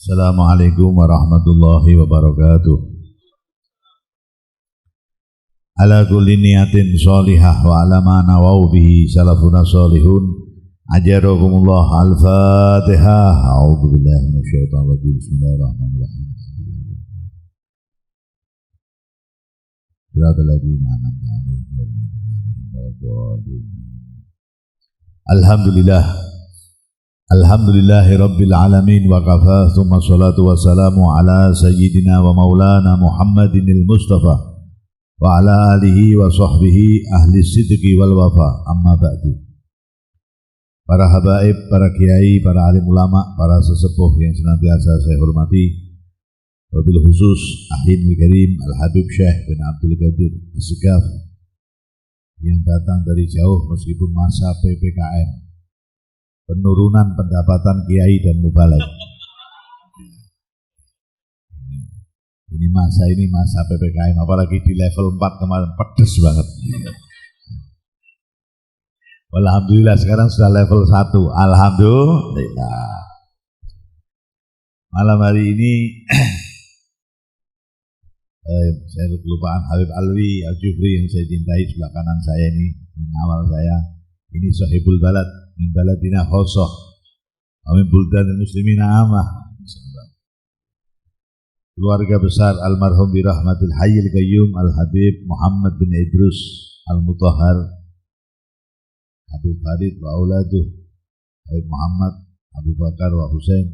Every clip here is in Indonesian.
Assalamualaikum warahmatullahi wabarakatuh. Ala kulli niyatin sholihah wa ala ma nawau bihi salafuna sholihun. Ajarakumullah. Al-Fatihah. A'udzu billahi minasyaitonir rajim. Bismillahirrahmanirrahim. Shiratal ladzina an'amta 'alaihim ghairil maghdubi 'alaihim waladdallin. Alhamdulillah. Alhamdulillahi Rabbil Alamin wa kafa thumma salatu wassalamu ala sayyidina wa maulana Muhammadinil Mustafa wa ala alihi wa sahbihi ahli sidqi wal wafa amma ba'du. Para habaib, para kiai, para alim ulama, para sesepuh yang senantiasa saya hormati, wabil khusus Ahinul Karim Al-Habib Syekh bin Abdul Qadir As-Segaf yang datang dari jauh meskipun masa PPKM, penurunan pendapatan kiai dan mubalek. Ini masa PPKM, apalagi di level 4 kemarin pedes banget. Alhamdulillah sekarang sudah level 1. Alhamdulillah. Malam hari ini saya kelupaan Habib Alwi Al-Jufri yang saya cintai sebelah kanan saya ini, yang awal saya. Ini sahibul balad min baladina khosoh amin buldan muslimin amah. Keluarga besar almarhum birahmatil hayyil qayyum Al-Habib Muhammad bin Idrus Al-Mutahhar, Habib Farid wa auladuh, Habib Muhammad, Abu Bakar wa Husain,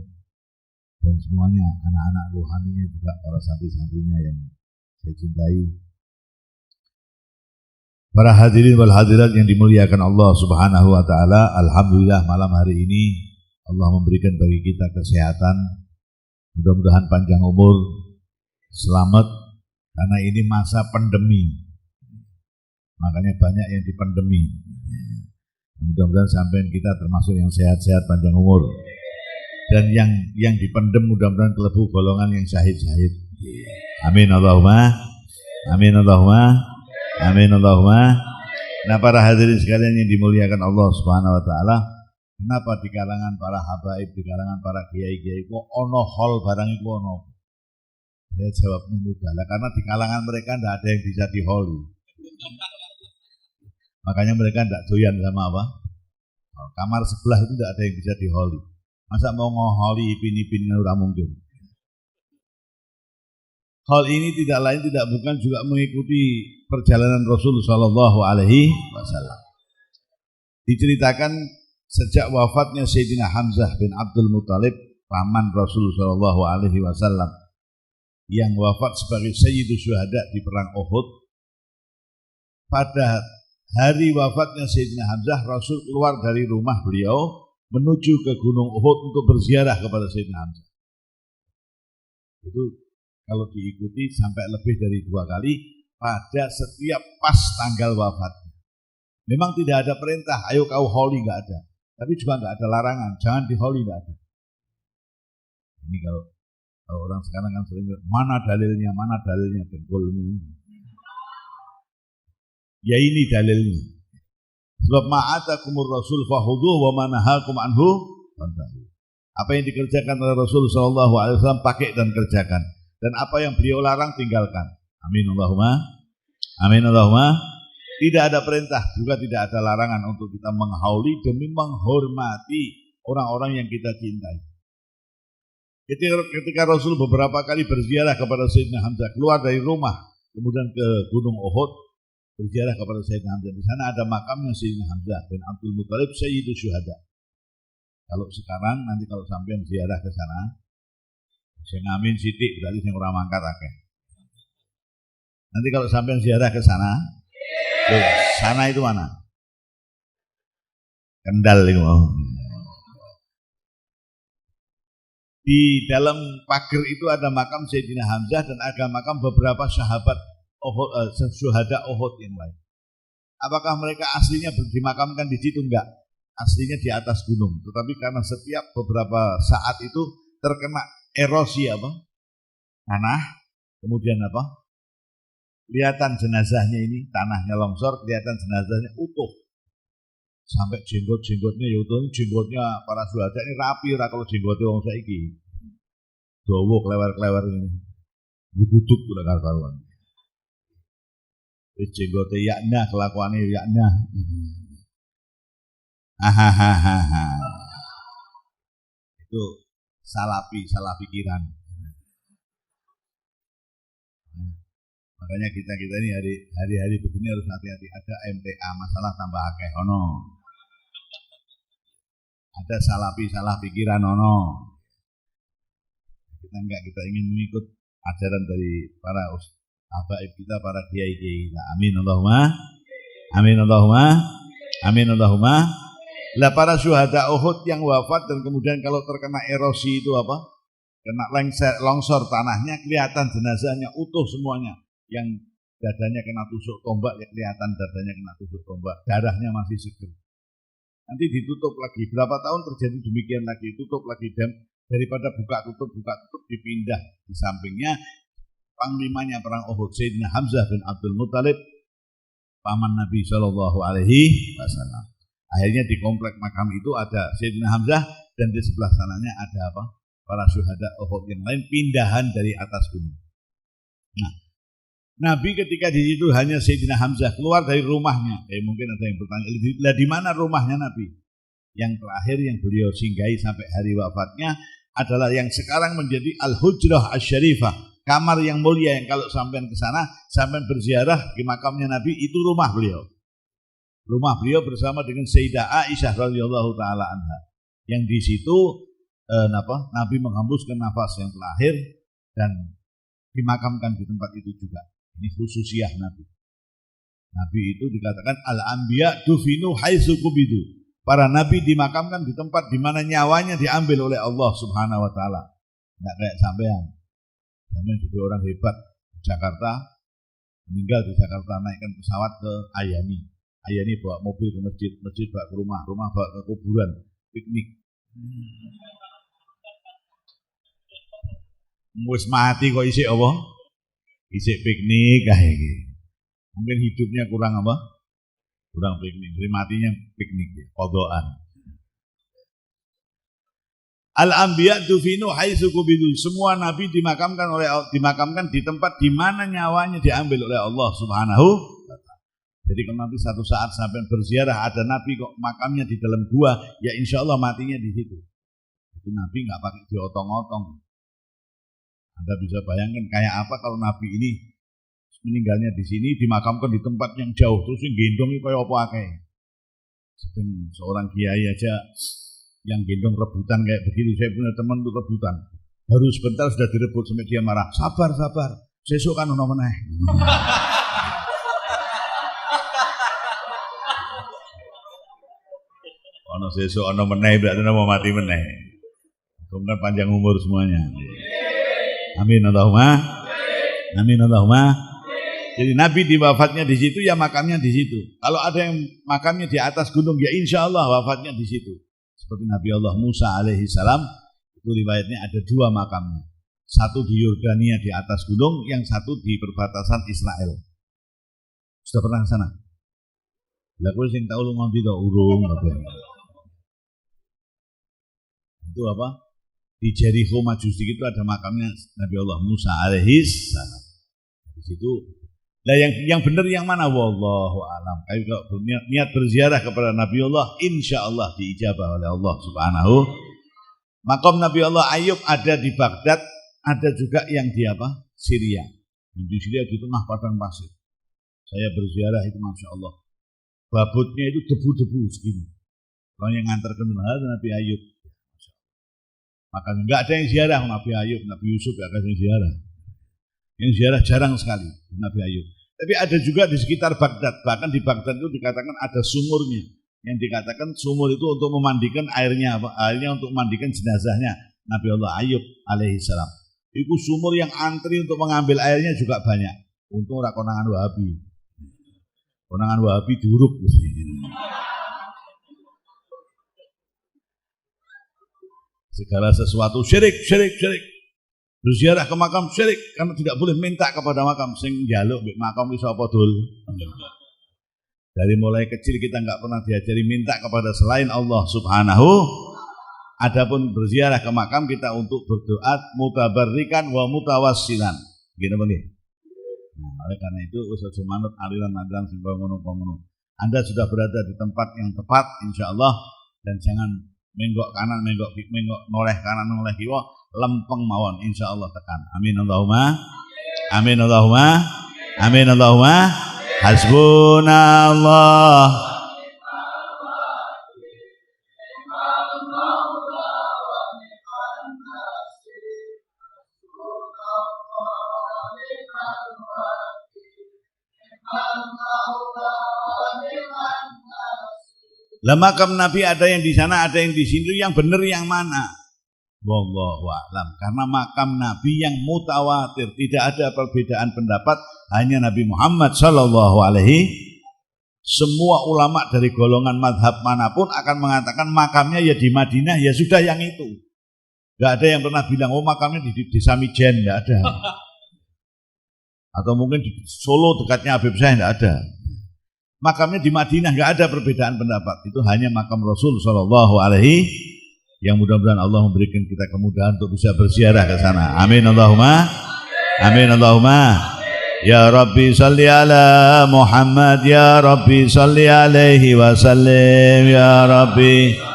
dan semuanya anak-anak ruhaninya juga, para santri-santrinya yang saya cintai. Para hadirin wal hadirat yang dimuliakan Allah Subhanahu wa taala, alhamdulillah malam hari ini Allah memberikan bagi kita kesehatan. Mudah-mudahan panjang umur, selamat, karena ini masa pandemi. Makanya banyak yang dipandemi. Mudah-mudahan sampai kita termasuk yang sehat-sehat, panjang umur. Dan yang dipendem mudah-mudahan kelebu golongan yang syahid-syahid. Amin Allahumma. Amin Allahumma. Amin Allahumma. Nah, para hadirin sekalian yang dimuliakan Allah Subhanahu wa taala, kenapa di kalangan para habaib, di kalangan para kiai-kiai kok ono hol barang itu ono? Saya jawabnya mudah lah, karena di kalangan mereka tidak ada yang bisa diholi. Makanya mereka tidak doyan sama apa? Kamar sebelah itu tidak ada yang bisa diholi. Masa mau ngoholi ipin-ipinnya udah mungkin. Hal ini tidak lain tidak bukan juga mengikuti perjalanan Rasul Shallallahu Alaihi Wasallam. Diceritakan sejak wafatnya Sayyidina Hamzah bin Abdul Muttalib, paman Rasul Shallallahu Alaihi Wasallam, yang wafat sebagai Sayyidus Syuhada di perang Uhud. Pada hari wafatnya Sayyidina Hamzah, Rasul keluar dari rumah beliau menuju ke Gunung Uhud untuk berziarah kepada Sayyidina Hamzah. Itu kalau diikuti sampai lebih dari 2 kali pada setiap pas tanggal wafatnya. Memang tidak ada perintah, ayo kau holi, nggak ada. Tapi juga nggak ada larangan, jangan diholi, nggak ada. Ini kalau orang sekarang kan sering bilang, mana dalilnya, dengkulmu. Ya ini dalilnya. Sebab ma'atakumur rasul fahudhuh wa manahakum anhu fantahu. Apa yang dikerjakan oleh Rasul sallallahu alaihi wasallam pakai dan kerjakan, dan apa yang beliau larang tinggalkan. Amin Allahumma. Amin Allahumma. Tidak ada perintah, juga tidak ada larangan untuk kita menghauli demi menghormati orang-orang yang kita cintai. Ketika Rasul beberapa kali berziarah kepada Sayyidina Hamzah, keluar dari rumah, kemudian ke Gunung Uhud, berziarah kepada Sayyidina Hamzah. Di sana ada makamnya Sayyidina Hamzah bin Abdul Muttalib, Sayyidus Syuhada. Kalau sekarang, nanti kalau sampean ziarah ke sana, saya ngamin sidik, berarti saya orang mangkat akeh. Nanti kalau sampean ziarah ke sana, sana itu mana? Kendal itu. Di dalam pagar itu ada makam Sayyidina Hamzah dan ada makam beberapa sahabat syuhada Uhud yang lain. Apakah mereka aslinya dimakamkan di situ? Enggak. Aslinya di atas gunung. Tetapi karena setiap beberapa saat itu terkena erosi tanah, kemudian kelihatan jenazahnya ini, tanahnya longsor, kelihatan jenazahnya utuh. Sampai jenggot-jenggotnya ya utuh. Jenggotnya para syuhada ini rapi, kalau jenggotnya orang saiki. dawa klewer-klewer ini. Duduk udah karuan. Wis jenggote yakna kelakuane yakna. Hahaha. Itu salah pikiran. Makanya kita ini hari-hari begini harus hati-hati. Ada MTA masalah tambah akeh ono. Ada salah pikiran ono. Kita ingin mengikut ajaran dari para habaib kita, para kiai kita. Amin Allahumma. Amin Allahumma. Amin Allahumma. Lah para syuhada Uhud yang wafat dan kemudian kalau terkena erosi itu apa? Kena longsor tanahnya, kelihatan jenazahnya utuh semuanya. Yang dadanya kena tusuk tombak, ya kelihatan dadanya kena tusuk tombak, darahnya masih seger. Nanti ditutup lagi, berapa tahun terjadi demikian lagi, tutup lagi, dan daripada buka tutup dipindah di sampingnya panglimanya perang Uhud, Sayyidina Hamzah bin Abdul Muttalib, paman Nabi Shallallahu Alaihi Wasallam. Akhirnya di komplek makam itu ada Sayyidina Hamzah dan di sebelah sananya ada apa? Para syuhada Uhud yang lain pindahan dari atas gunung. Nah, Nabi ketika di situ hanya Sayyidina Hamzah keluar dari rumahnya. Mungkin ada yang bertanya, lah di mana rumahnya Nabi? Yang terakhir yang beliau singgahi sampai hari wafatnya adalah yang sekarang menjadi Al-Hujrah Asy-Syarifah, kamar yang mulia yang kalau sampean ke sana, sampean berziarah di makamnya Nabi, itu rumah beliau. Rumah beliau bersama dengan Sayyidah Aisyah radhiyallahu taala anha. Yang di situ Nabi menghembuskan nafas yang terakhir dan dimakamkan di tempat itu juga. Ini khususiyah Nabi. Nabi itu dikatakan al-anbiya dufinu haitsu qubidu. Para nabi dimakamkan di tempat di mana nyawanya diambil oleh Allah Subhanahu wa taala. Enggak kayak sampean. Sampean jadi orang hebat di Jakarta, meninggal di Jakarta, naikkan pesawat ke Ayani. Ayani bawa mobil ke masjid, masjid bawa ke rumah, rumah bawa ke kuburan, piknik. Wis mati kok isik apa? Isik piknik kayak gitu. Mungkin hidupnya kurang apa? Kurang piknik. Jadi matinya piknik, kodoan. Al-anbiya dufinu haitsu qubidu. Semua nabi dimakamkan di tempat di mana nyawanya diambil oleh Allah Subhanahu wa taala. Jadi kalau nanti satu saat sampai berziarah ada nabi kok makamnya di dalam gua, ya insya Allah matinya di situ. Itu nabi nggak pakai diotong-otong. Anda bisa bayangkan kayak apa kalau Nabi ini meninggalnya di sini, dimakamkan di tempat yang jauh, terus gendong itu kayak apa akeh. Sedang seorang kiai aja yang gendong rebutan kayak begitu. Saya punya teman itu rebutan, baru sebentar sudah direbut sampai dia marah. Sabar, sesuk kan ono meneh. Ono sesuk ono meneh berarti mau mati meneh. Semoga panjang umur semuanya. Amin Allahumma. Amin Allahumma. Jadi Nabi di wafatnya di situ, ya makamnya di situ. Kalau ada yang makamnya di atas gunung, ya insya Allah wafatnya di situ. Seperti Nabi Allah Musa alaihi salam, itu riwayatnya ada dua makamnya. Satu di Yordania di atas gunung, yang satu di perbatasan Israel. Sudah pernah ke sana? Lah kowe sing tau lu ngonti to urung apa. Itu apa? Di Jericho Majusi itu ada makamnya Nabi Allah Musa alaihi salam. Di situ. Nah yang benar yang mana? Wallahu a'lam. Kalau niat berziarah kepada Nabi Allah, insya Allah diijabah oleh Allah Subhanahu. Makam Nabi Allah Ayub ada di Baghdad, ada juga yang di apa? Syria. Yang di Syria di tengah padang pasir. Saya berziarah itu masya Allah. Babutnya itu debu-debu segini. Orang yang ngantarkan Nabi Ayub. Maka enggak ada yang ziarah Nabi Ayub, Nabi Yusuf enggak ada yang ziarah. Yang ziarah jarang sekali Nabi Ayub. Tapi ada juga di sekitar Baghdad. Bahkan di Baghdad itu dikatakan ada sumurnya. Yang dikatakan sumur itu untuk memandikan airnya, airnya untuk memandikan jenazahnya Nabi Allah Ayub alaihissalam. Itu sumur yang antri untuk mengambil airnya juga banyak. Untung ora konangan Wahabi. Konangan Wahabi diuruk mesti. Segala sesuatu syirik. Berziarah ke makam syirik karena tidak boleh minta kepada makam. Sing njaluk mbek makam iso apa dul. Dari mulai kecil kita enggak pernah diajari minta kepada selain Allah Subhanahu. Adapun berziarah ke makam kita untuk berdoa mutabarrikan wa mutawassilan. Gini bagi. Nah, oleh karena itu usah manut aliran-aliran sing ngono-ngono. Anda sudah berada di tempat yang tepat insyaallah, dan jangan menggok kanan, menggok noleh kanan, noleh kiwa, lempeng mawon insyaallah tekan. Amin Allahumma. Amin Allahumma. Amin Allahumma. Hasbunallah. Lah makam Nabi ada yang di sana, ada yang di sini, yang benar yang mana? Wallahu a'lam. Karena makam Nabi yang mutawatir, tidak ada perbedaan pendapat, hanya Nabi Muhammad sallallahu alaihi. Semua ulama dari golongan madhab manapun akan mengatakan makamnya ya di Madinah, ya sudah yang itu. Gak ada yang pernah bilang oh makamnya di desa Mijen, gak ada. Atau mungkin di Solo dekatnya Habib Syekh, gak ada. Makamnya di Madinah, nggak ada perbedaan pendapat. Itu hanya makam Rasul Shallallahu Alaihi, yang mudah-mudahan Allah memberikan kita kemudahan untuk bisa berziarah ke sana. Amin Allahumma. Amin Allahumma. Ya Rabbi salli ala Muhammad, ya Rabbi salli alaihi wasallim, ya Rabbi.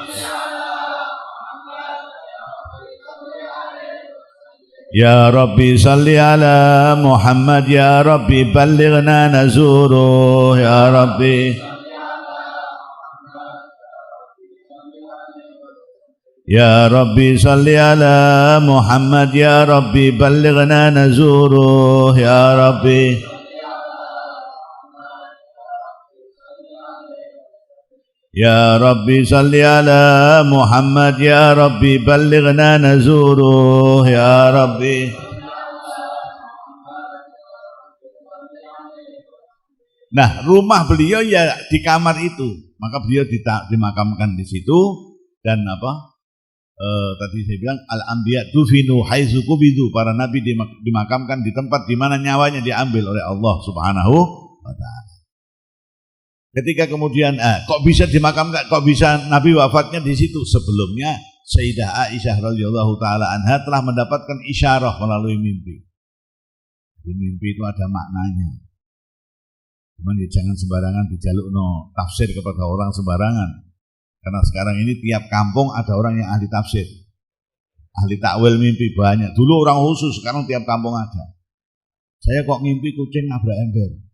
Ya Rabbi salli ala Muhammad, ya Rabbi ballighna nazuruh, ya Rabbi. Ya Rabbi salli ala Muhammad, ya Rabbi ballighna nazuruh, ya Rabbi. Ya Rabbi salli ala Muhammad, ya Rabbi ballighna nazuruh, ya Rabbi. Nah, rumah beliau ya di kamar itu, maka beliau dimakamkan di situ. Dan tadi saya bilang al-anbiya dufinu haitsu qubidu, para nabi dimakamkan di tempat di mana nyawanya diambil oleh Allah Subhanahu wa taala. Ketika kemudian kok bisa dimakamkan, kok bisa Nabi wafatnya di situ? Sebelumnya Sayyidah Aisyah radhiyallahu taala anha telah mendapatkan isyarah melalui mimpi. Di mimpi itu ada maknanya. Cuman jangan sembarangan dijalukno tafsir kepada orang sembarangan. Karena sekarang ini tiap kampung ada orang yang ahli tafsir. Ahli takwil mimpi banyak. Dulu orang khusus, sekarang tiap kampung ada. Saya kok mimpi kucing nabrak ember.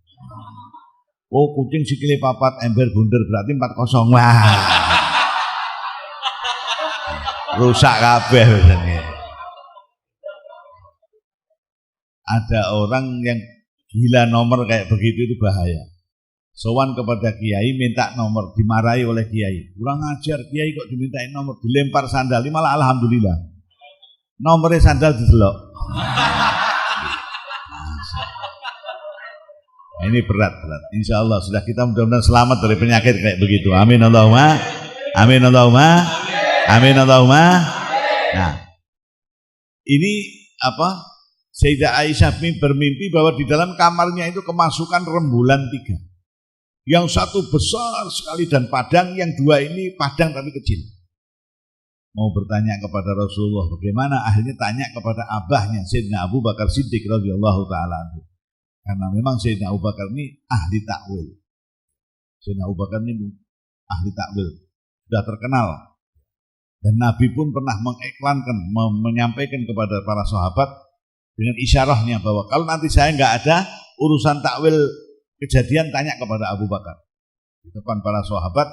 Oh, kucing sikile papat, ember bunder, berarti 4-0. Wah. Rusak kabeh biasanya. Ada orang yang gila nomor kayak begitu, itu bahaya. Sowan kepada kiai minta nomor, dimarahi oleh kiai. Kurang ajar, kiai kok dimintain nomor, dilempar sandal, malah alhamdulillah. Nomornya sandal didelok. Ini berat. Insya Allah sudah kita mudah-mudahan selamat dari penyakit kayak begitu. Amin Allahumma. Amin Allahumma. Amin Allahumma. Nah, ini Sayyidah Aisyah bermimpi bahwa di dalam kamarnya itu kemasukan rembulan 3. Yang satu besar sekali dan padang, yang dua ini padang tapi kecil. Mau bertanya kepada Rasulullah bagaimana, akhirnya tanya kepada abahnya Sayyidina Abu Bakar Siddiq radhiyallahu taala anhu. Karena memang Sayyidina Abu Bakar ini ahli takwil. Sayyidina Abu Bakar ini ahli takwil, sudah terkenal. Dan Nabi pun pernah mengiklankan, menyampaikan kepada para sahabat dengan isyarahnya bahwa kalau nanti saya nggak ada urusan takwil kejadian, tanya kepada Abu Bakar. Di depan para sahabat,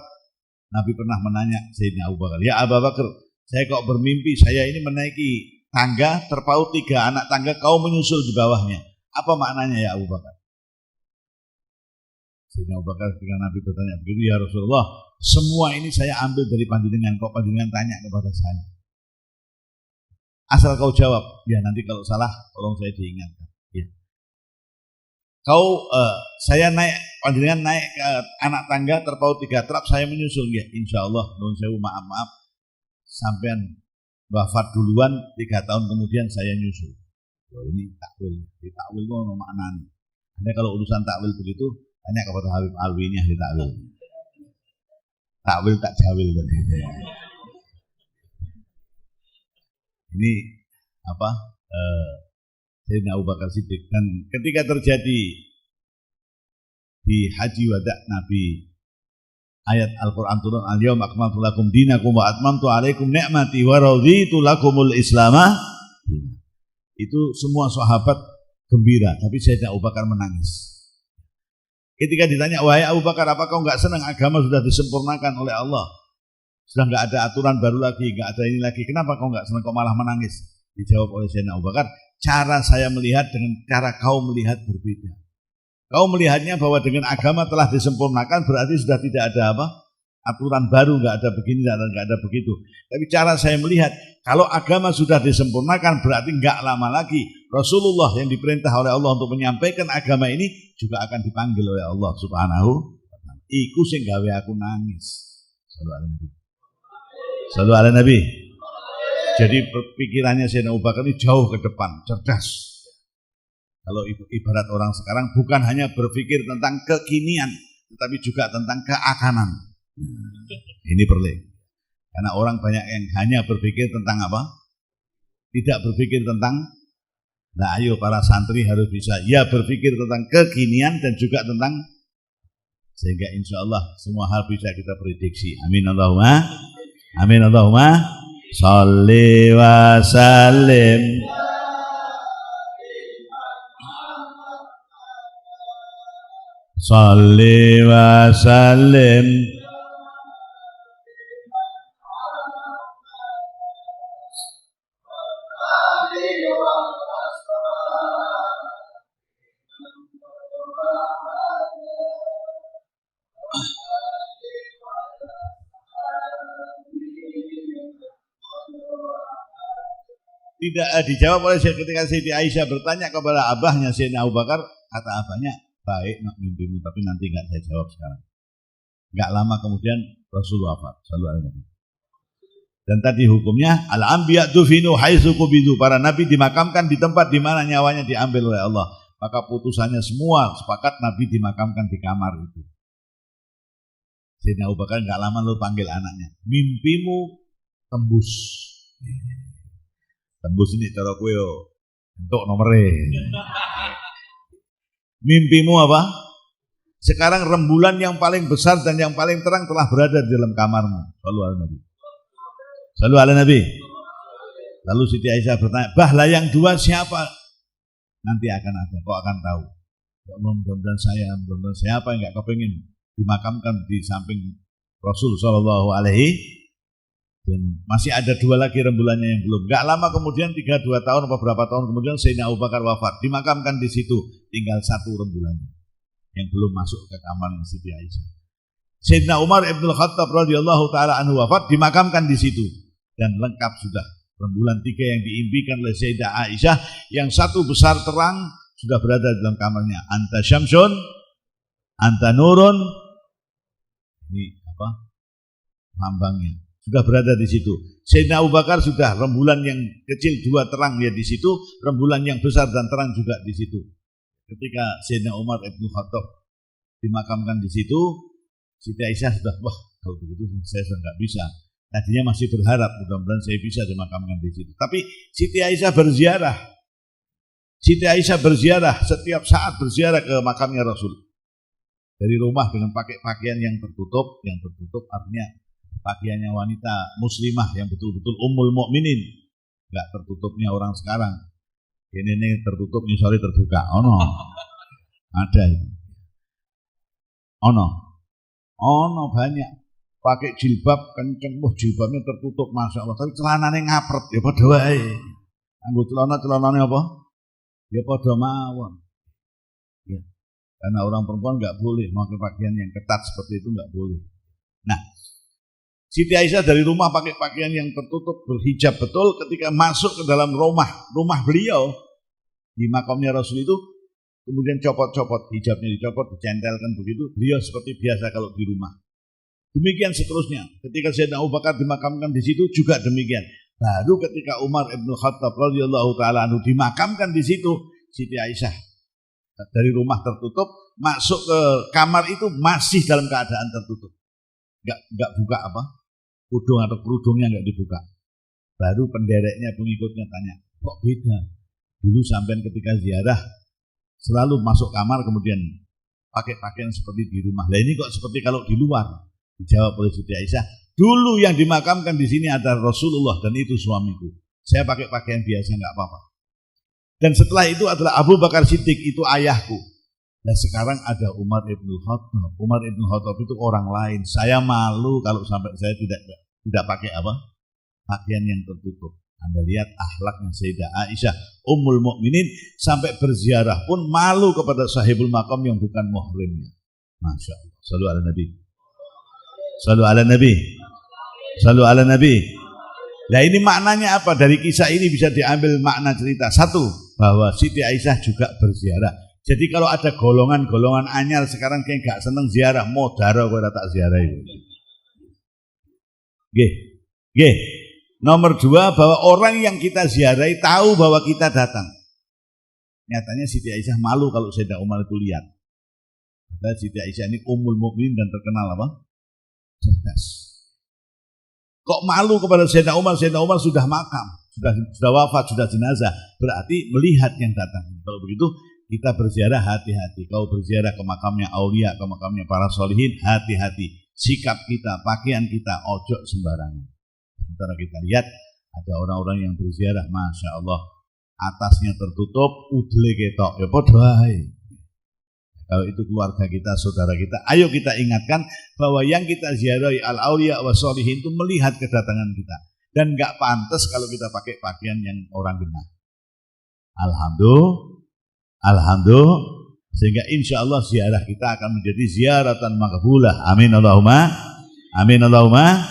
Nabi pernah menanya Sayyidina Abu Bakar, ya Abu Bakar, saya kok bermimpi saya ini menaiki tangga, terpaut 3 anak tangga, kau menyusul di bawahnya. Apa maknanya ya Abu Bakar? Sayyidina Abu Bakar ketika Nabi bertanya begitu, ya Rasulullah, semua ini saya ambil dari panjenengan, kok panjenengan tanya kepada saya? Asal kau jawab, ya nanti kalau salah tolong saya diingatkan. Ya. Saya naik, panjenengan naik ke anak tangga terpaut 3 trap, saya menyusul, ya insya Allah, nuwun sewu, maaf, sampean wafat duluan, 3 tahun kemudian saya nyusul. Oh, ini takwil. Di takwil itu ada maknanya. Anda kalau urusan takwil begitu, tanya kepada Habib Alwi, ini ahli takwil. Takwil tak jawil tadi. Ini apa? Sayyidina Abu Bakar Siddiq. Dan ketika terjadi di Haji Wada Nabi, ayat Al-Quran turun, al-yawma akmaltu lakum dinakum wa atmamtu alaikum ni'mati wa raditu lakumul islamah. Itu semua sahabat gembira, tapi Sayyidina Abu Bakar menangis. Ketika ditanya, wahai Abu Bakar, apa kau enggak senang agama sudah disempurnakan oleh Allah? Sudah enggak ada aturan baru lagi, enggak ada ini lagi. Kenapa kau enggak senang, kau malah menangis? Dijawab oleh Sayyidina Abu Bakar, cara saya melihat dengan cara kau melihat berbeda. Kau melihatnya bahwa dengan agama telah disempurnakan berarti sudah tidak ada apa? Aturan baru, enggak ada begini, enggak ada begitu. Tapi cara saya melihat, kalau agama sudah disempurnakan berarti enggak lama lagi Rasulullah yang diperintah oleh Allah untuk menyampaikan agama ini juga akan dipanggil oleh Allah Subhanahu wa ta'ala. Iku sing gawe aku nangis. Sallu ala Nabi. Sallu ala Nabi. Jadi pikirannya Sayyidina Abu Bakar ini jauh ke depan, cerdas. Kalau ibarat orang sekarang bukan hanya berpikir tentang kekinian, tetapi juga tentang keakanan. Ini perlu. Karena orang banyak yang hanya berpikir tentang apa? Tidak berpikir tentang, nah ayo para santri harus bisa ya berpikir tentang kekinian dan juga tentang, sehingga insya Allah semua hal bisa kita prediksi. Amin Allahumma. Amin Allahumma. Shalli wa sallim. Shalli wa sallim. Tidak dijawab oleh ketika Siti Aisyah bertanya kepada abahnya Sayyidina Abu Bakar, kata abahnya, baik nak mimpimu tapi nanti enggak saya jawab sekarang. Enggak lama kemudian Rasulullah wafat. Sallallahu alaihi wasallam. Dan tadi hukumnya al-anbiya dufinu haitsu qubidu, para nabi dimakamkan di tempat di mana nyawanya diambil oleh Allah. Maka putusannya semua sepakat nabi dimakamkan di kamar itu. Sayyidina Abu Bakar enggak lama lalu panggil anaknya, mimpimu tembus. Tembus ini cara kowe entuk nomere. Mimpimu apa? Sekarang rembulan yang paling besar dan yang paling terang telah berada di dalam kamarmu. Sallu ala Nabi. Sallu ala Nabi. Lalu Siti Aisyah bertanya, "Bah, yang dua siapa?" Nanti akan ada, kau akan tahu. Ya Allah, mudah-mudahan siapa yang enggak kepengin dimakamkan di samping Rasul sallallahu alaihi. Dan masih ada dua lagi rembulannya yang belum. Gak lama kemudian 3-2 tahun atau beberapa tahun kemudian Sayyidina Abu Bakar wafat. Dimakamkan di situ. Tinggal satu rembulannya yang belum masuk ke kamar Siti Aisyah. Sayyidina Umar Ibn Khattab radhiyallahu taala anhu wafat, dimakamkan di situ. Dan lengkap sudah rembulan 3 yang diimpikan oleh Sayyidah Aisyah, yang satu besar terang sudah berada dalam kamarnya. Anta syamsun, anta nurun. Ini apa? Lambangnya. Sudah berada di situ. Sayyidina Abu Bakar sudah rembulan yang kecil 2 terang ya di situ, rembulan yang besar dan terang juga di situ. Ketika Sayyidina Umar Ibn Khattab dimakamkan di situ, Siti Aisyah sudah, wah kalau begitu saya sudah nggak bisa. Tadinya masih berharap mudah-mudahan saya bisa dimakamkan di situ. Tapi Siti Aisyah berziarah. Siti Aisyah berziarah setiap saat berziarah ke makamnya Rasul. Dari rumah dengan pakai pakaian yang tertutup artinya pakaiannya wanita muslimah yang betul-betul ummul mukminin, enggak tertutupnya orang sekarang. Ini tertutup, ini sorry terbuka. Ono. Ada itu. Ono banyak. Pakai jilbab kenceng, jilbabnya tertutup Masya Allah, tapi celananya ngapret, ya padha wae. Anggo celananya apa? Ya padha mawon. Ya. Karena orang perempuan enggak boleh pakai pakaian yang ketat seperti itu, enggak boleh. Nah, Siti Aisyah dari rumah pakai pakaian yang tertutup, berhijab betul. Ketika masuk ke dalam rumah beliau di makamnya Rasul itu, kemudian copot-copot hijabnya, dicopot, dicentelkan begitu. Beliau seperti biasa kalau di rumah. Demikian seterusnya. Ketika Sayyidina Abu Bakar dimakamkan di situ juga demikian. Baru ketika Umar Ibn Khattab radhiyallahu taala anhu dimakamkan di situ, Siti Aisyah dari rumah tertutup masuk ke kamar itu masih dalam keadaan tertutup. Enggak buka apa? Kudung atau kerudungnya enggak dibuka. Baru pendereknya, pengikutnya tanya, kok beda? Dulu sampean ketika ziarah selalu masuk kamar kemudian pakai pakaian seperti di rumah. Lah ini kok seperti kalau di luar? Dijawab oleh Siti Aisyah, dulu yang dimakamkan di sini adalah Rasulullah dan itu suamiku. Saya pakai pakaian biasa nggak apa-apa. Dan setelah itu adalah Abu Bakar Siddiq, itu ayahku. Nah sekarang ada Umar ibn Khattab. Umar ibn Khattab itu orang lain. Saya malu kalau sampai saya tidak pakai apa? Pakaian yang tertutup. Anda lihat akhlaknya Sayyidah Aisyah Ummul Mukminin sampai berziarah pun malu kepada sahibul maqam yang bukan muhrimnya. Masya Allah. Shallu ala Nabi. Shallu ala Nabi. Shallu ala Nabi. Nah ini maknanya apa? Dari kisah ini bisa diambil makna cerita. Satu, bahwa Siti Aisyah juga berziarah. Jadi kalau ada golongan-golongan anyar sekarang kayak gak seneng ziarah, modaro kok tak ziarah itu. Nggih. Nomor dua, bahwa orang yang kita ziarahi tahu bahwa kita datang. Nyatanya Siti Aisyah malu kalau Sayyidah Umar itu lihat. Padahal Siti Aisyah ini Ummul Mukminin dan terkenal apa? Cerdas. Kok malu kepada Sayyidina Umar? Sayyidina Umar sudah makam, sudah wafat, sudah jenazah. Berarti melihat yang datang. Kalau begitu kita berziarah hati-hati. Kalau berziarah ke makamnya aulia, ke makamnya para solihin, hati-hati. Sikap kita, pakaian kita, ojo sembarangan. Sementara kita lihat ada orang-orang yang berziarah, masya Allah, atasnya tertutup, udle ketok, ya podoai. Kalau itu keluarga kita, saudara kita, ayo kita ingatkan bahwa yang kita ziarahi al-aulia wa sholihin itu melihat kedatangan kita. Dan gak pantas kalau kita pakai pakaian yang orang genah. Alhamdulillah, sehingga insya Allah ziarah kita akan menjadi ziaratan maqbulah. Amin Allahumma. Amin Allahumma.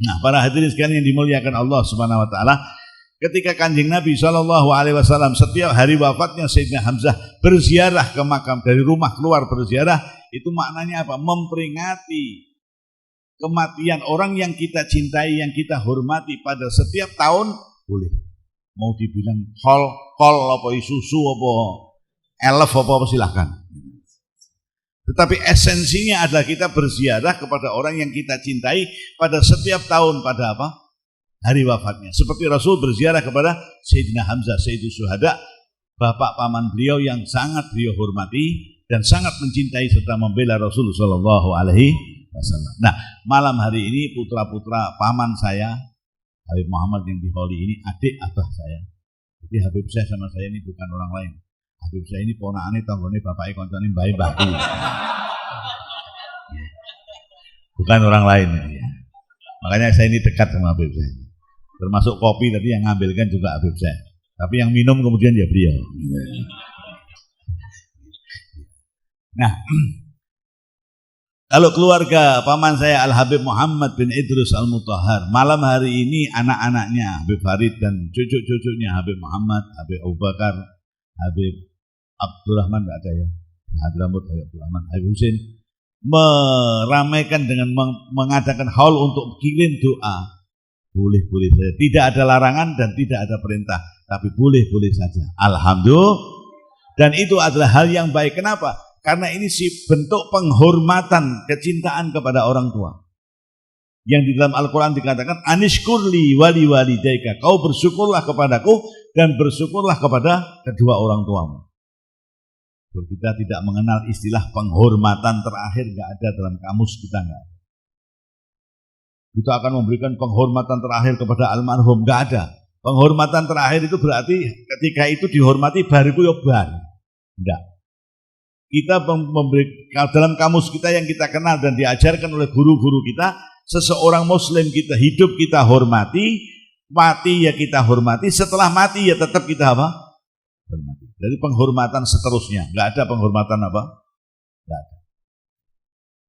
Nah, para hadirin sekalian yang dimuliakan Allah Subhanahu wa taala, ketika Kanjeng Nabi SAW setiap hari wafatnya Sayyidina Hamzah berziarah ke makam, dari rumah keluar berziarah, itu maknanya apa? Memperingati kematian orang yang kita cintai, yang kita hormati pada setiap tahun. Boleh, mau dibilang kol apa susu apa elef apa silahkan. Tetapi esensinya adalah kita berziarah kepada orang yang kita cintai pada setiap tahun, pada apa? Hari wafatnya. Seperti Rasul berziarah kepada Sayyidina Hamzah, Sayyidus Syuhada, bapak paman beliau yang sangat beliau hormati dan sangat mencintai serta membela Rasul sallallahu alaihi wasallam. Nah, malam hari ini putra-putra paman saya, Habib Muhammad yang di Holi ini, adik abah saya. Jadi Habib saya sama saya ini bukan orang lain. Habib saya ini ponakane tanggane bapake koncone mbahe mbahku. Bukan orang lain ya. Makanya saya ini dekat sama Habib saya. Termasuk kopi tadi yang ngambilkan juga Habib saya. Tapi yang minum kemudian ya beliau. Nah, kalau keluarga paman saya Al-Habib Muhammad bin Idrus Al-Mutahhar, malam hari ini anak-anaknya Habib Farid dan cucu-cucunya Habib Muhammad, Habib Abu Bakar, Habib Abdurrahman enggak ada ya, Hadramut, Habib Abdurrahman, Habib Husin, meramaikan dengan mengadakan haul untuk kirim doa. Boleh-boleh saja, tidak ada larangan dan tidak ada perintah, tapi boleh-boleh saja. Alhamdulillah. Dan itu adalah hal yang baik. Kenapa? Karena ini bentuk penghormatan, kecintaan kepada orang tua. Yang di dalam Al-Quran dikatakan, anishkurli wali walidaika, kau bersyukurlah kepadaku dan bersyukurlah kepada kedua orang tuamu. Kita tidak mengenal istilah penghormatan terakhir, nggak ada dalam kamus kita, nggak ada. Kita akan memberikan penghormatan terakhir kepada almarhum, nggak ada. Penghormatan terakhir itu berarti ketika itu dihormati bariku ya bar. Enggak. Kita memberi dalam kamus kita yang kita kenal dan diajarkan oleh guru-guru kita, seseorang muslim kita hidup kita hormati, mati ya kita hormati, setelah mati ya tetap kita apa? Hormati. Dari penghormatan seterusnya, nggak ada penghormatan apa? Nggak ada.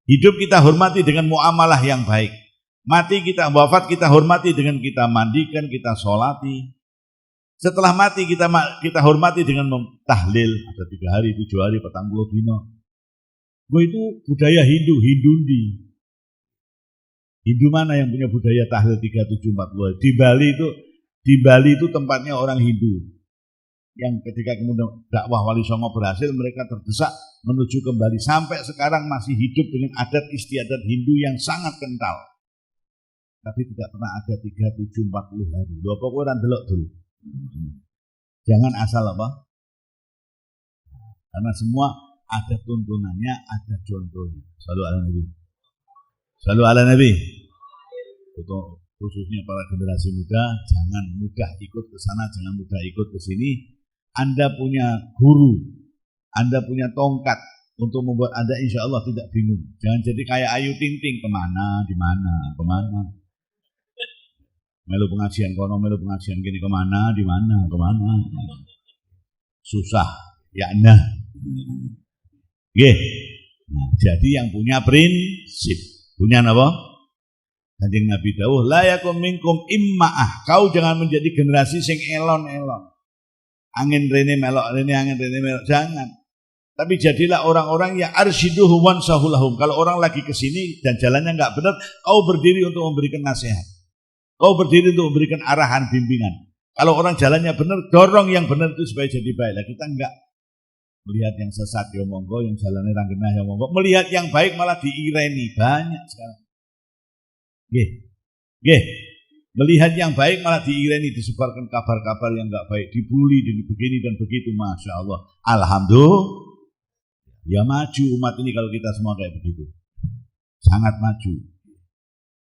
Hidup kita hormati dengan muamalah yang baik. Mati kita, wafat kita hormati dengan kita mandikan, kita sholati. Setelah mati kita hormati dengan tahlil. Ada 3 hari, 7 hari, 40 dino. Itu budaya Hindu Hindu mana yang punya budaya tahlil 37, 40 hari? Di Bali itu tempatnya orang Hindu. Yang ketika kemudian dakwah Wali Songo berhasil, mereka terdesak menuju kembali. Sampai sekarang masih hidup dengan adat istiadat Hindu yang sangat kental. tapi tidak pernah ada 37-40 hari. Lho apa kowe ora ndelok dulu. Jangan asal apa? Karena semua ada tuntunannya, ada contohnya. Shallu ala Nabi. Shallu ala Nabi. Untuk khususnya para generasi muda, jangan mudah ikut ke sana, jangan mudah ikut ke sini. Anda punya guru, Anda punya tongkat untuk membuat Anda insya Allah tidak bingung. Jangan jadi kayak Ayu Ting Ting, kemana, di mana, kemana. Melu pengajian kono, melu pengajian gini, kemana, di mana, kemana. Susah, ya nah. Nah, jadi yang punya prinsip, punya apa? Kanjeng Nabi dawuh, la yakum minkum imma'ah. Kau jangan menjadi generasi sing elon-elon. Angin rene melok rene, angin rene melok, jangan. Tapi jadilah orang-orang yang arsyiduhu wansahulahum. Kalau orang lagi ke sini dan jalannya enggak benar, kau berdiri untuk memberikan nasihat. Kau berdiri untuk memberikan arahan, bimbingan. Kalau orang jalannya benar, dorong yang benar itu supaya jadi baik. Lah kita enggak melihat yang sesat ya monggo, yang jalannya ranggenah ya monggo. Melihat yang baik malah diireni, banyak sekarang. Melihat yang baik malah diireni, disebarkan kabar-kabar yang enggak baik, dibully begini dan begitu, masya Allah. Alhamdulillah, ya maju umat ini kalau kita semua kayak begitu, sangat maju.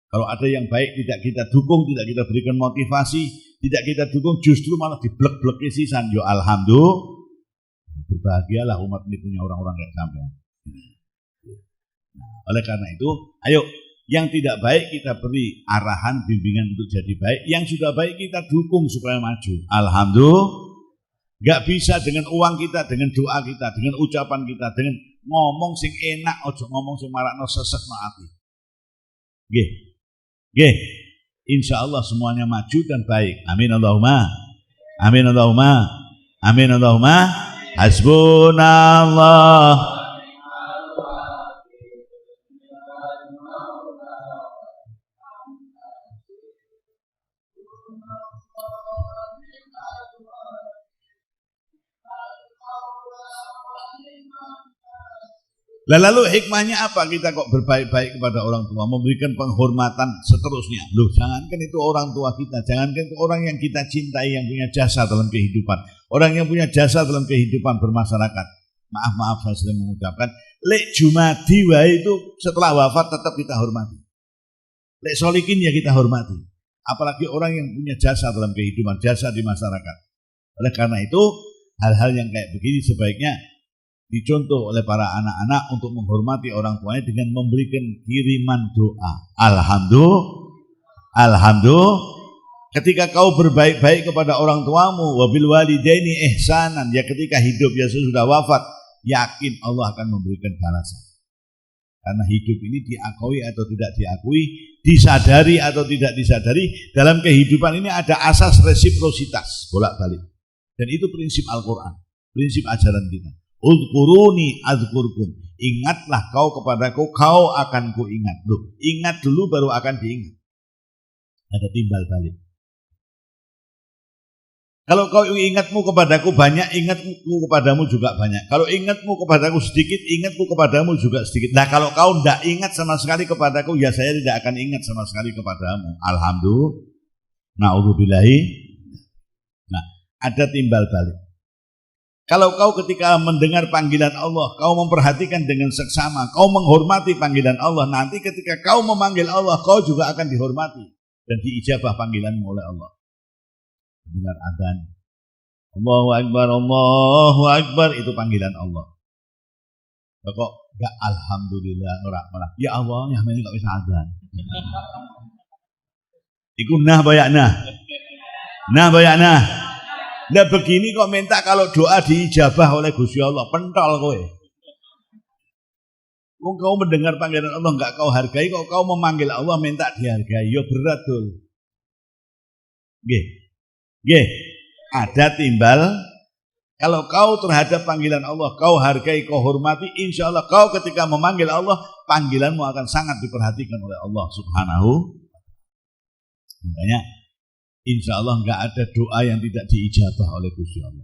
Kalau ada yang baik tidak kita dukung, tidak kita berikan motivasi, tidak kita dukung, justru malah diblek-bleki sisan. Yo alhamdulillah, berbahagialah umat ini punya orang-orang kayak sampean. Nah, oleh karena itu, ayo. Yang tidak baik kita beri arahan, bimbingan untuk jadi baik. Yang sudah baik kita dukung supaya maju. Alhamdulillah. Gak bisa dengan uang kita, dengan doa kita, dengan ucapan kita, dengan ngomong sing enak, ojo ngomong sing marakno sesek no ati. Insya Allah semuanya maju dan baik. Amin Allahumma. Amin Allahumma. Amin Allahumma. Hasbunallah. Lalu hikmahnya apa kita kok berbaik-baik kepada orang tua, memberikan penghormatan seterusnya. Loh, jangankan itu orang tua kita, jangankan itu orang yang kita cintai, yang punya jasa dalam kehidupan, orang yang punya jasa dalam kehidupan bermasyarakat. Maaf saya sering mengucapkan, lek jumadi wae itu setelah wafat tetap kita hormati. Lek solikin ya kita hormati. Apalagi orang yang punya jasa dalam kehidupan, jasa di masyarakat. Oleh karena itu, hal-hal yang kayak begini sebaiknya dicontoh oleh para anak-anak untuk menghormati orang tuanya dengan memberikan kiriman doa. Alhamdulillah. Ketika kau berbaik-baik kepada orang tuamu, wabil walidaini ihsanan, ya ketika hidup ya sudah wafat, yakin Allah akan memberikan balasan. Karena hidup ini diakui atau tidak diakui, disadari atau tidak disadari, dalam kehidupan ini ada asas resiprositas, bolak-balik. Dan itu prinsip Al-Quran, prinsip ajaran kita. Udhkuruni azkurkum. Ingatlah kau kepadaku, kau akan ku ingat. Loh, ingat dulu baru akan diingat. Ada timbal balik. Kalau kau ingatmu kepadaku banyak, ingatmu kepadamu juga banyak. Kalau ingatmu kepadaku sedikit, ingatmu kepadamu juga sedikit. Nah, kalau kau tidak ingat sama sekali kepadaku, ya saya tidak akan ingat sama sekali kepadamu. Alhamdulillah. Na'udzubillahi. Nah, ada timbal balik. Kalau kau ketika mendengar panggilan Allah, kau memperhatikan dengan seksama, kau menghormati panggilan Allah, nanti ketika kau memanggil Allah, kau juga akan dihormati dan diijabah panggilanmu oleh Allah. Dengar adzan, Allahu Akbar, itu panggilan Allah. Kok enggak alhamdulillah ora malah ya Allah, ya men kok bisa adzan. Iku nah bayakna. Nah begini kok minta kalau doa diijabah oleh Gusti Allah, pentol kowe. Kau mendengar panggilan Allah enggak kau hargai, kok kau memanggil Allah minta dihargai, ya berat dul. Nggih. Ada timbal. Kalau kau terhadap panggilan Allah, kau hargai, kau hormati, insya Allah kau ketika memanggil Allah, panggilanmu akan sangat diperhatikan oleh Allah Subhanahu. Makanya insya Allah enggak ada doa yang tidak diijabah oleh Gusti Allah.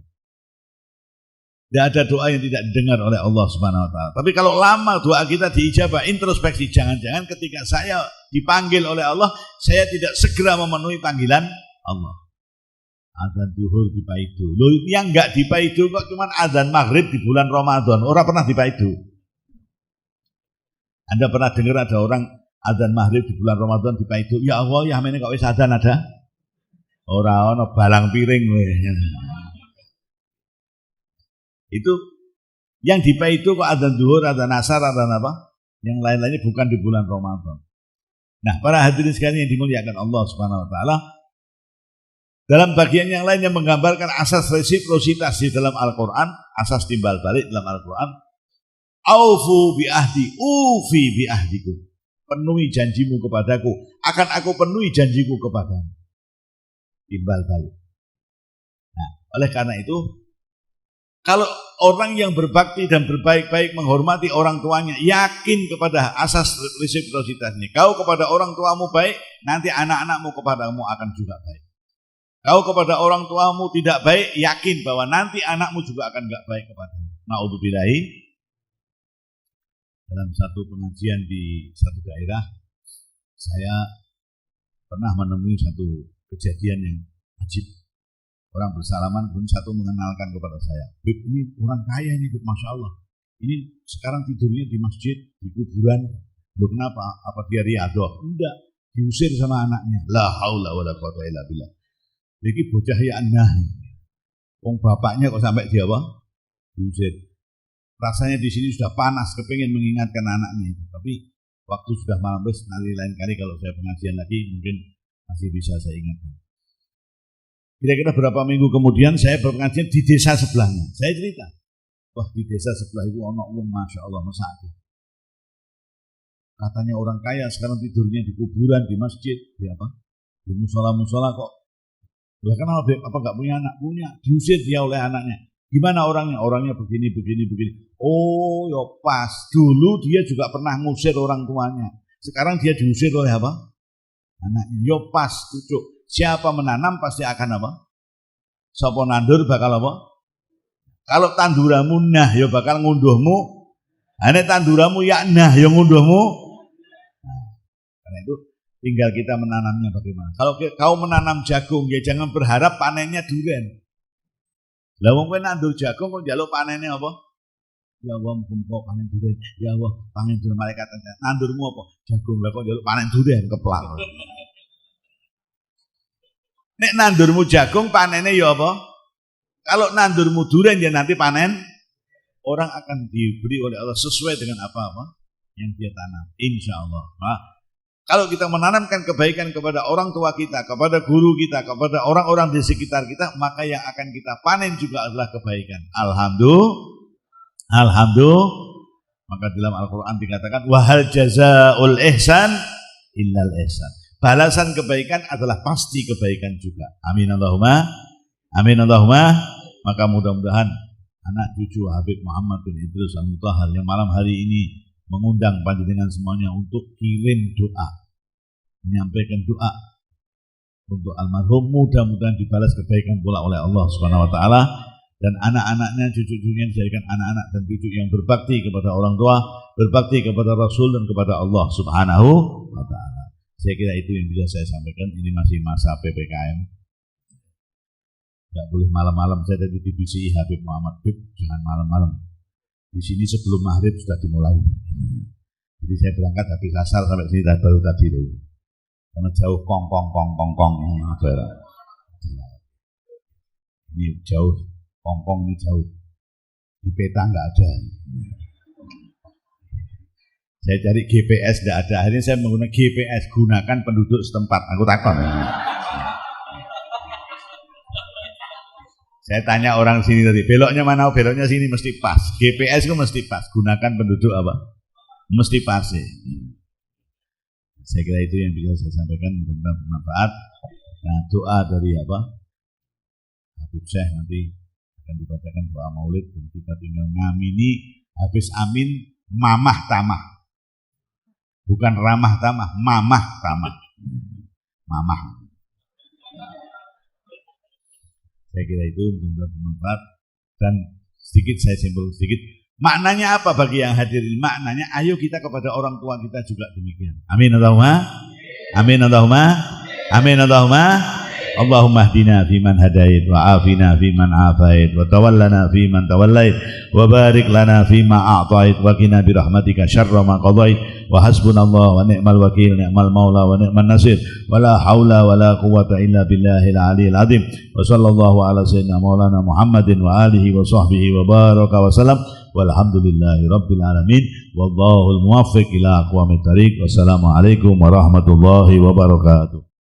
Tidak ada doa yang tidak didengar oleh Allah Subhanahu wa ta'ala. Tapi kalau lama doa kita diijabah, introspeksi, jangan-jangan ketika saya dipanggil oleh Allah, saya tidak segera memenuhi panggilan Allah. Adzan zuhur di Paido. Loh, yang enggak di Paido kok cuman adzan maghrib di bulan Ramadan. Orang pernah di Paido. Anda pernah dengar ada orang adzan maghrib di bulan Ramadan di Paido? Ya Allah, ya mene kok wis adzan ada? Ora ono balang piring weh. Itu yang di Paido kok adzan zuhur, adzan asar, adzan apa? Yang lain-lainnya bukan di bulan Ramadan. Nah, para hadirin sekalian yang dimuliakan Allah Subhanahu wa taala, dalam bagian yang lain yang menggambarkan asas resiprositas di dalam Al-Qur'an, asas timbal balik dalam Al-Qur'an, aufu bi ahdi, ufi bi ahdiku. Penuhi janjimu kepadaku, akan aku penuhi janjiku kepadamu. Timbal balik. Nah, oleh karena itu, kalau orang yang berbakti dan berbaik-baik menghormati orang tuanya, yakin kepada asas resiprositas ini. Kau kepada orang tuamu baik, nanti anak-anakmu kepadamu akan juga baik. Kau kepada orang tuamu tidak baik, yakin bahwa nanti anakmu juga akan enggak baik kepadamu. Na'udzubillahi. Dalam satu pengajian di satu daerah, saya pernah menemui satu kejadian yang ajib. Orang bersalaman, kemudian satu mengenalkan kepada saya, Bib, ini orang kaya ini, Bib, Masya Allah. Ini sekarang tidurnya di masjid, di kuburan. Loh, kenapa? Apa dia riadoh? Enggak, diusir sama anaknya. La haula wa la quwwata illa billah. Jadi bocah ya anah. Wong bapaknya kok sampai dia apa? Diusir. Rasanya di sini sudah panas, kepingin mengingatkan anaknya itu. Tapi waktu sudah malam, nanti lain kali kalau saya pengajian lagi mungkin masih bisa saya ingatkan. Kira-kira berapa minggu kemudian saya berpengajian di desa sebelahnya. Saya cerita, wah di desa sebelah itu ono wong Masya Allah mesake. Katanya orang kaya sekarang tidurnya di kuburan, di masjid, di apa? Di musola-musola kok. Lah kenapa apa enggak punya anak? Punya, diusir dia oleh anaknya. Gimana orangnya? Orangnya begini. Oh, ya pas. Dulu dia juga pernah ngusir orang tuanya. Sekarang dia diusir oleh apa? Anaknya. Ya pas, cucuk. Siapa menanam pasti akan apa? Sapa nandur bakal apa? Kalau tanduramu nah ya bakal ngunduhmu. Ane tanduramu ya nah ya ngunduhmu. Nah, karena itu tinggal kita menanamnya bagaimana. Kalau kau menanam jagung ya jangan berharap panennya durian. Lah wong kowe nandur jagung kok njaluk panennya apa? Ya Allah mumpung panen durian. Ya Allah panen durian malaikat nandurmu apa? Jagung. Lah kok njaluk panen durian keplak. Nek nandurmu jagung panennya ya apa? Kalau nandurmu durian ya nanti panen. Orang akan diberi oleh Allah sesuai dengan apa-apa yang dia tanam. Insya Allah. Nah, kalau kita menanamkan kebaikan kepada orang tua kita, kepada guru kita, kepada orang-orang di sekitar kita, maka yang akan kita panen juga adalah kebaikan. Alhamdulillah. Maka dalam Al-Quran dikatakan wahal jazaul ihsan illal ihsan. Balasan kebaikan adalah pasti kebaikan juga. Amin Allahumma. Maka mudah-mudahan anak cucu Habib Muhammad bin Idris Al-Mutahhar yang malam hari ini mengundang panjenengan semuanya untuk kirim doa, menyampaikan doa untuk almarhum, mudah-mudahan dibalas kebaikan pula oleh Allah Subhanahu wa taala, dan anak-anaknya, cucu-cucunya dijadikan anak-anak dan cucu yang berbakti kepada orang tua, berbakti kepada Rasul dan kepada Allah Subhanahu wa taala. Saya kira itu yang bisa saya sampaikan. Ini masih masa PPKM. Tidak boleh malam-malam. Saya dari TVCI Habib Muhammad, Bib, jangan malam-malam. Di sini sebelum maghrib sudah dimulai. Jadi saya berangkat habis asar sampai sini baru tadi. Karena jauh kong. Ini jauh, kong ini jauh. Di peta nggak ada. Saya cari GPS tidak ada. Akhirnya saya menggunakan GPS, gunakan penduduk setempat. Aku takon. Saya tanya orang sini tadi, beloknya mana? Beloknya sini mesti pas. GPS itu mesti pas. Gunakan penduduk apa? Mesti pas. Saya kira itu yang bisa saya sampaikan, mudah-mudahan bermanfaat. Nah, doa dari apa? Habib Syekh nanti akan dibacakan doa maulid dan kita tinggal ngamini. Habis amin, mamah tamah. Bukan ramah tamah, mamah tamah. Mamah. Saya kira itu benar-benar bermanfaat. Dan sedikit saya simpul sedikit. Maknanya apa bagi yang hadir ini? Maknanya ayo kita kepada orang tua kita juga demikian. Amin Allahumma. Amin Allahumma. Amin Allahumma. Allahumma hdina fiman hadait wa afina fiman afait wa tawallana fiman tawallait wa barik lana fima a'tait wa qina bi rahmatika syarra ma qadait wa hasbunallahu wa ni'mal wakil ni'mal maula wa ni'man nasir wa la haula wa la quwwata illa billahil aliyil azim wa sallallahu ala sayyidina maulana Muhammadin wa alihi wa sahbihi wa baraka wa salam walhamdulillahi rabbil alamin wallahul muwaffiq ila aqwamit thariq. Wassalamu alaikum warahmatullahi wabarakatuh.